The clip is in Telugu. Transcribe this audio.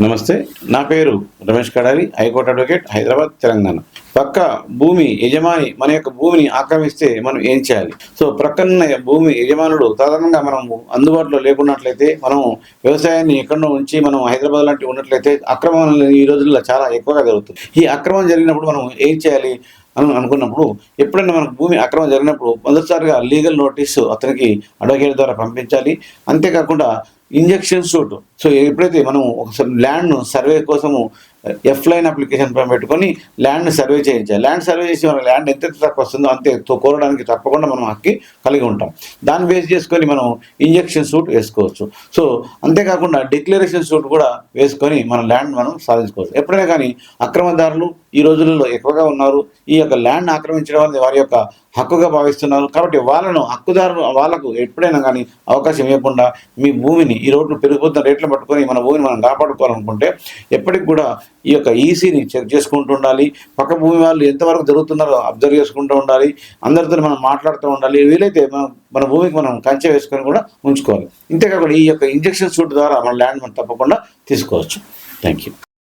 నమస్తే, నా పేరు రమేష్ కడారి, హైకోర్టు అడ్వకేట్, హైదరాబాద్, తెలంగాణ. పక్క భూమి యజమాని మన యొక్క భూమిని ఆక్రమిస్తే మనం ఏం చేయాలి? సో ప్రక్కనున్న భూమి యజమానుడు సాధారణంగా మనము అందుబాటులో లేకున్నట్లయితే, మనం వ్యవసాయాన్ని ఎక్కడో ఉంచి మనం హైదరాబాద్ లాంటివి ఉన్నట్లయితే అక్రమం ఈ రోజుల్లో చాలా ఎక్కువగా జరుగుతుంది. ఈ అక్రమం జరిగినప్పుడు మనం ఏం చేయాలి అని అనుకున్నప్పుడు, ఎప్పుడైనా మనకు భూమి అక్రమం జరిగినప్పుడు మొదటిసారిగా లీగల్ నోటీసు అతనికి అడ్వకేట్ ద్వారా పంపించాలి. అంతేకాకుండా ఇంజెక్షన్ సూట్. సో ఎప్పుడైతే మనం ఒకసారి ల్యాండ్ను సర్వే కోసము ఎఫ్లైన్ అప్లికేషన్ పెట్టుకొని ల్యాండ్ని సర్వే చేయించాలి. ల్యాండ్ సర్వే చేసి మన ల్యాండ్ ఎంత తక్కువ వస్తుందో అంతే కోరడానికి తప్పకుండా మనం హక్కు కలిగి ఉంటాం. దాన్ని బేస్ చేసుకొని మనం ఇంజెక్షన్ సూట్ వేసుకోవచ్చు. సో అంతేకాకుండా డిక్లరేషన్ సూట్ కూడా వేసుకొని మన ల్యాండ్ మనం సాధించుకోవచ్చు. ఎప్పుడైనా కానీ అక్రమదారులు ఈ రోజులలో ఎక్కువగా ఉన్నారు. ఈ యొక్క ల్యాండ్ ఆక్రమించడం అనేది వారి యొక్క హక్కుగా భావిస్తున్నారు. కాబట్టి వాళ్ళకు ఎప్పుడైనా కానీ అవకాశం ఇవ్వకుండా మీ భూమిని ఈ రోడ్లు పెరిగిపోతున్న రేట్లు పట్టుకొని మన భూమిని మనం కాపాడుకోవాలనుకుంటే ఎప్పటికి కూడా ఈ యొక్క ఈసీని చెక్ చేసుకుంటూ ఉండాలి. పక్క భూమి వాళ్ళు ఎంతవరకు జరుగుతున్నారో అబ్జర్వ్ చేసుకుంటూ ఉండాలి. అందరితో మనం మాట్లాడుతూ ఉండాలి. వీలైతే మన భూమికి మనం కంచె వేసుకొని కూడా ఉంచుకోవాలి. ఇంతేకాకుండా ఈ యొక్క ఇంజెక్షన్ సూట్ ద్వారా మన ల్యాండ్ మనం తప్పకుండా తీసుకోవచ్చు. Thank you.